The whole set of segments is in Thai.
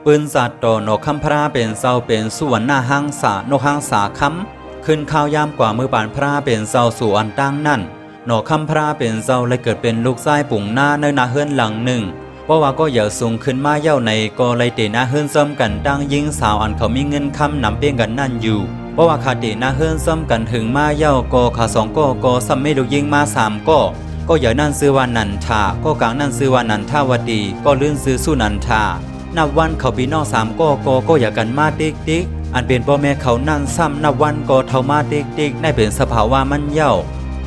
ปืนสัตว์ต่อนกคำพระเป็นเศร้าเป็นส่วนหน้าห้างสานกห้างสาคำขึ้นข้าวยามกว่ามือบานพระเป็นเศร้าสู่อันตั้งนั่นนกคำพระเป็นเศร้าเลยเกิดเป็นลูกชายปุ่งหน้าในนาเฮือนหลังหนึ่งเพราะว่าก็อย่าสูงขึ้นมาเย่าในก็เลยเตนาเฮือนซ้ำกันดังยิงสาวอันเขามีเงินคำนำเปี้ยงกันนั่นอยู่เพราะว่าคาเตนาเฮือนซ้ำกันถึงมาเย่าก็ขาสองก็ซ้ำไม่ลูกยิงมาสามก็อย่านั่นซื้อว่านันทาก็กลางนั่นซื้อว่านันทาวดีก็ลื่นซื้อสู้นันทานับวันเขาพี่น้องสามก็อย่ากันมาติ๊กอันเป็นพ่อแม่เขานั่นซ้ำนับวันก็เท่ามาติ๊กได้เป็นสภาวะมันเย่า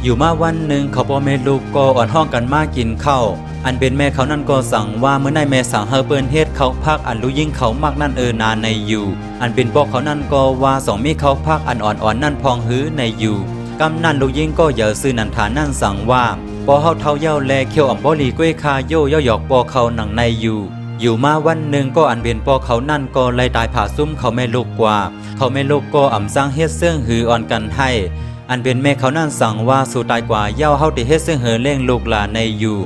อยู่มาวันหนึ่งเขาพ่อแม่ลูกก็อ่อนห้องกันมากินข้าวอันเป็นแม่เขานั่นก็สั่งว่าเมื่อในแม่สั่งเฮอเปิ้นเฮ็ดเขาพักอันรู้ยิ่งเขามากนั่นนานในอยู่อันเป็นพ่อเขานั่นก็ว่าสองมีเขาพักอันอ่อนนั่นพองหื้อในอยู่กำนั่นรู้ยิ่งก็อย่าซื้อนันฐานนั่นสั่งว่าปอเฮาเท่าเย้าแลเขียวอ่ำบ่ลีก้วยคาโยย่อหยอกปอเขาหนังในอยู่มาวันหนึ่งก็อันเป็นปอเขานั่นก็เลยตายผ่าซุ่มเขาแม่ลูกกว่าเขาแม่ลูกก็อ่ำสร้างเฮ็ดเสื่องหืออ่อนกันให้อันเป็นแม่เขานั่นสั่งว่าสู่ตายกว่าเย้าเฮาได้เฮ็ดเสื่องหือเล่งลูกหลานในอยู่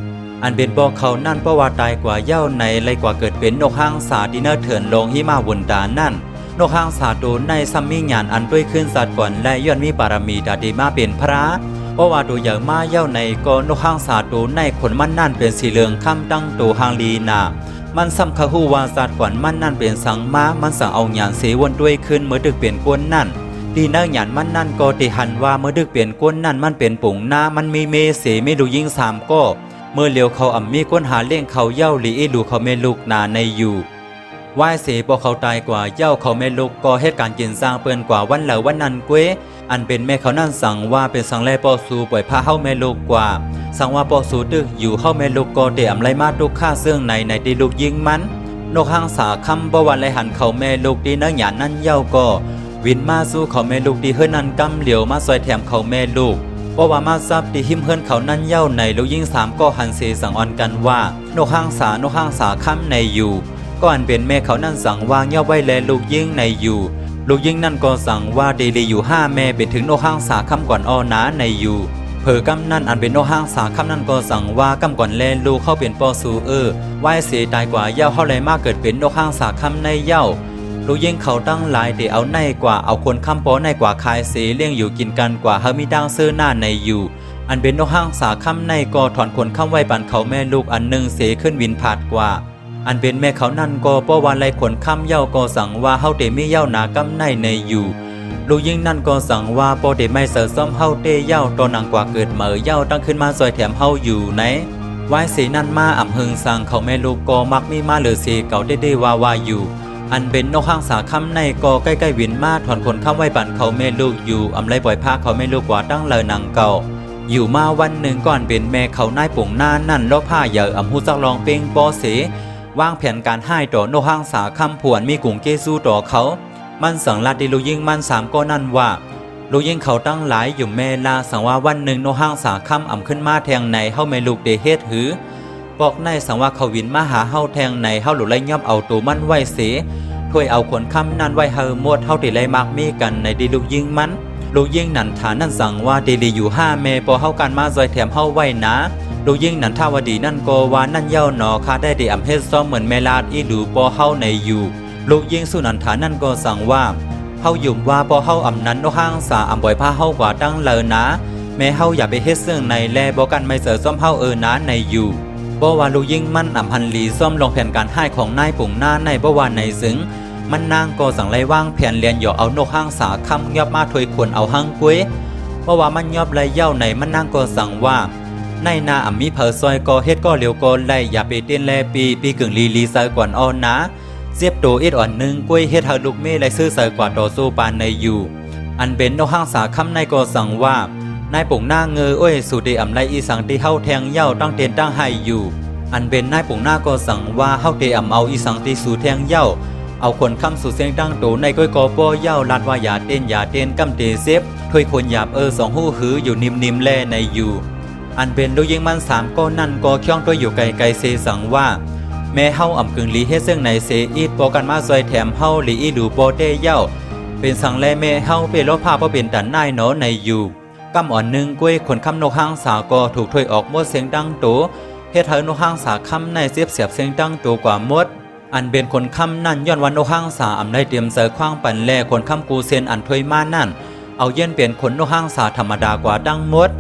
อันเป็นปอเขานั่นเพราะว่าตายกว่าเย้าในเลยกว่าเกิดเป็นนกห้างสาที่เนเถื่อนลงหิมาวนดานั่นนกห้างสาโดนในซัมมิ่งหยานอันด้วยขึ้นสัตว์ก่อนและย้อนมีบารมีดาดีมาเป็นพระเพราะว่าตัวอย่างมาเย้าในก็นกห้างสาโดนในขนมันนั่นเป็นสีเหลืองค่ำตั้งตัวหางลีนามันซ้ำคาหูวาสัตว์ก่อนมันนั่นเป็นสังมามันสั่งเอาหยานเสวนด้วยขึ้นเมื่อดึกเปลี่ยนก้นนั่นดีเนอหยานมันนั่นก็ติหันว่าเมื่อดึกเปลี่ยนก้นนั่นมันเป็นปุ่งหน้ามันมีเมเสไม่ดูยิ่งสามก็เมื่อเลียวเขาอ่ำมีก้นหาเลี้ยงเขาเย้าหลีอีลูเขาเมลูกนาในอยู่ว่ายเสพอเขาตายกว่าเย้าเขาเมลูกก็เหตุการณ์กินสร้างเปิ้นกว่าวันเหล่าวันนั้นเก้อันเป็นแม่เขานั่นสั่งว่าเป็นสังแลปอสูปล่อยผ้าเฮ้าแม่ลูกกว่าสั่งว่าปอสูตึกอยู่เฮ้าแม่ลูกก็เตะอำไรมาตุกฆ่าเสื่องในตีลูกยิงมันนกห้างสาคำบวันไรหันเขาแม่ลูกดีเนื้อหยานั่นเย้าก็วินมาสู้เขาแม่ลูกดีเฮือนันกำเหลียวมาซอยแถมเขาแม่ลูกเพราะว่ามาซับดีหิมเฮือนเขานั่นเย้าในลูกยิงสามก็หันเสสั่งอ่อนกันว่านกห้างสาคำในอยู่ก็อันเป็นแม่เขานั่นสั่งว่าเย้าไว้แลลูกยิงในอยู่ลูกยิงนั่นก็สั่งว่าเดลีอยู่5แม่เป็นถึงนกห้างสาคำก่อนอ้อนาในอยู่เผอกำนั่นอันเป็นนกห้างสาคำนั่นก็สั่งว่ากำก่อนแลลูกเข้าเป็นปอสูไหวเสียตายกว่าเย้าเข้าไรมากเกิดเป็นนกห้างสาคำในเย้าลูกยิงเขาตั้งหลายเดเอาในกว่าเอาคนคำปอในกว่าคายเสเลี้ยงอยู่กินกันกว่าเฮามีดังซื้อหน้าในอยู่อันเป็นนกห้างสาคำในก็ถอนคนคำไว้ปันเขาแม่ลูกอันหนึ่งเสขึ้นวินผาดกว่าอันเป็นแม่เขานั่นก็ป้อวันไรขนคำเย้าก็สั่งว่าเฮาเตมีเย้าหนากำในอยู่ลูกยิ่งนั่นก็สั่งว่าป้อเตไม่เสือซ่อมเฮาเตเย้าตอนนังกว่าเกิดเหมอเย้าตั้งขึ้นมาซอยแถมเฮาอยู่ไหนไว้สีนั่นมาอ่ำหึงสั่งเขาแม่ลูกก็มักมีมาเหลือสีเก่าได้ว่าอยู่อันเป็นนกห้างสาคำในก็ใกล้ๆวินมาถอนขนคำไว้ปั่นเขาแม่ลูกอยู่อำไรปล่อยผ้าเขาแม่ลูกกว่าตั้งเลยนางเก่าอยู่มาวันหนึ่งก่อนเป็นแม่เขานายปุ่งหน้านั่นลอกผ้าเหยื่ออ่ำหูจักลองเป้งปอเสวางแผนการให้ต่อนกห้างสาคำผวนมีกุ่งเกสู้ต่อเขามันสั่งลาดิลูยิงมันสามก็นั่นว่าลูยิงเขาตั้งหลายอยู่แม่ลาสั่งว่าวันหนึ่งนกห้างสาคำอ่ำขึ้นมาแทงในเฮาแม่ลูกเดเฮ็ดหือบอกในสั่งว่าเขาวินมาหาเฮาแทงในเฮาหลุดไล่ย่อมเอาตัวมันไว้เสถ้วยเอาขนคำนั่นไว้เฮาหมดเฮาติไล่มากมีกันในดิลูยิงมันลูยิงนันฐานนั่นสั่งว่าเดลีอยู่5แม่พอเฮากันมาซอยแถมเฮาไว้นะลูยิ่งนันทาวดีนั่นก็ว่านั่นเย้าหนอคาได้อำเฮ็ดซ้อมเหมือนแม่ลาดอีหลูปอเฮาในอยู่ลูกยิ่งสุนันฐานั่นก็สั่งว่าเฮายุ่มว่าปอเฮาอำนั้นนกห้างสาอำบ่อยผ้าเฮากว่าตั้งเลยนะแม่เฮาอย่าไปเฮ็ดเสื่องในแลบ่กันไม่เสือซ้อมเฮานะในอยู่บ่ว่าลูกยิ่งมันอำพันลีซ้อมลงแผนการให้ของนายปุ่งหน้าในบ่ว่าในซึ้งมันนางก็สั่งไล่ว่างแผนเรียนหยอกเอานกห้างสาคำยอบมาถวยขวนเอาหังกุ้ยเพราะว่ามันยอบไล่เย้าในมันนางก็สั่งว่าในนาอ่ำมีเผอซอยก็เฮ็ดก็เหลียวก็ไล่อย่าไปเต้นแลปีกึ่งลีเซอร์ก่อนอ้อนนะเสียบโตอีดอ่อนหนึ่งกล้วยเฮ็ดเฮาลูกเม่ไล่ซื้อเซอร์กว่าต่อสู้ปานในอยู่อันเป็นนกห้างสาคำในก็สั่งว่านายปุ่งหน้าเงยสู่เดอ่ำไล่อีสังที่เฮาแทงเย้าตั้งเต้นตั้งให้อยู่อันเป็นนายปุ่งหน้าก็สั่งว่าเฮาเดอ่ำเอาอีสังที่สู่แทงเย้าเอาคนคำสู่เสียงตั้งโตในก้อยกอป้อเย้าลาดว่าอย่าเต้นกำเตเซฟถ้วยคนหยาบสองหู้หืออยู่นิ่มแลในอยู่อันเป็นลูกยิงมันสามก็นั่นก็เคี่ยงตัวอยู่ไกลเสสั่งว่าแม่เฮาอ่ำกึ่งลีเฮ็ดเสื่องในเสอีดปอกันมาซอยแถมเฮาหลีอีดูปอเตเย้าเป็นสั่งแลแม่เฮาเป็นลบผ้าเพราะเป็นดันนายเนาะในอยู่กำอ่อนหนึ่งกล้วยขนคำนกห้างสาก็ถูกถ้วยออกหมดเสียงดังโตเฮ็ดเฮานกห้างสาคำในเสียบเสียงดังโตกว่าหมด อันเป็นคนค้ำนั่นย้อนวันโนห้างสาอำได้เตรียมเสอคว้างปันแลคนค้ำกูเซนอันถวยมานั่นเอาเย็นเปลี่ยนคนโนห้างสาธรรมดากว่าดังมด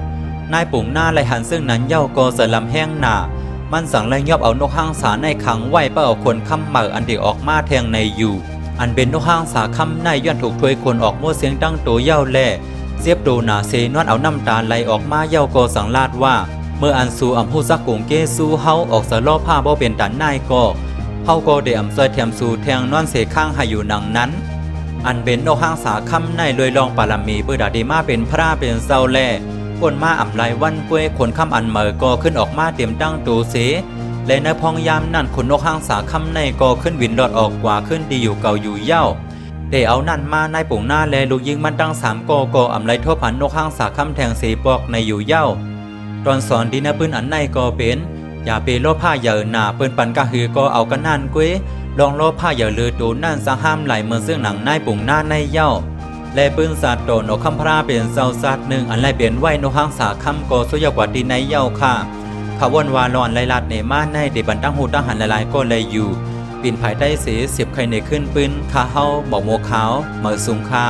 นายปุ่งหน้าไหลหันซึ่งนั้นเย้าก็เสอลำแห้งหนามันสั่งไล่ยอบเอานกห้างสาในขังไว้เพื่อเอาคนค้ำเหมืออันเดียวออกมาแทงในอยู่อันเป็นนกห้างสาค้ำในย้อนถูกถวยคนออกมั่วเสียงดังโตเย้าแล่เสียบดูหนาเซนวดเอาน้ำตาไหลออกมาเย้าก็สั่งลาดว่าเมื่ออันสูอำหูซักกุงเกสูเฮาออกสะล้อผ้าบ่เป็นดันนายก็เฮาก็ได้อำซอยแถมสู่แทงนอนเสข้างให้อยู่หนังนั้นอันเป็นนกห้างสาค้ำในเลยลองปารามีเพื่อดาดีมาเป็นพระเป็นเศร้าแล่คนมาอ่ำไลวันกล้วยคนค้ำอันเหมอก็ขึ้นออกมาเตรียมตั้งตูเสและในพองยามนั่นคนนกห้างสาค้ำในก็ขึ้นวินรอดออกกว่าขึ้นดีอยู่เก่าอยู่เย้าได้เอานั่นมานายปุ่งหน้าแลลูกยิงมันตั้ง3ก็อ่ำไลทั่วพันนกห้างสาค้ำแทงเสปอกในอยู่เย้าตอนสอนดีนะปืนอันในก็เป็นอย่าไปโลผ้าเหยื่อหนาปืนปันกะฮือก็เอากันนั่นกุ้ยลองโลผ้าเหยื่อลือตูนั่นสะห้ามไหลเมืองซึ่งหนังนายปุ่งหน้าในเย้าและปืนสัตว์โตนกคำพระเป็นเศร้าสัตว์หนึ่งอันไรเป็นไหวนกห้างสาคำก็สุยกว่าดีในเย้าค่ะขวนวาลอนไลลัดเนมาในเดบันตั้งหูทหารหลายๆก็เลยอยู่ปีนภายใต้เสีย10ใครในขึ้นปืนคาเฮาบอกโมขาวเมือสูงค่า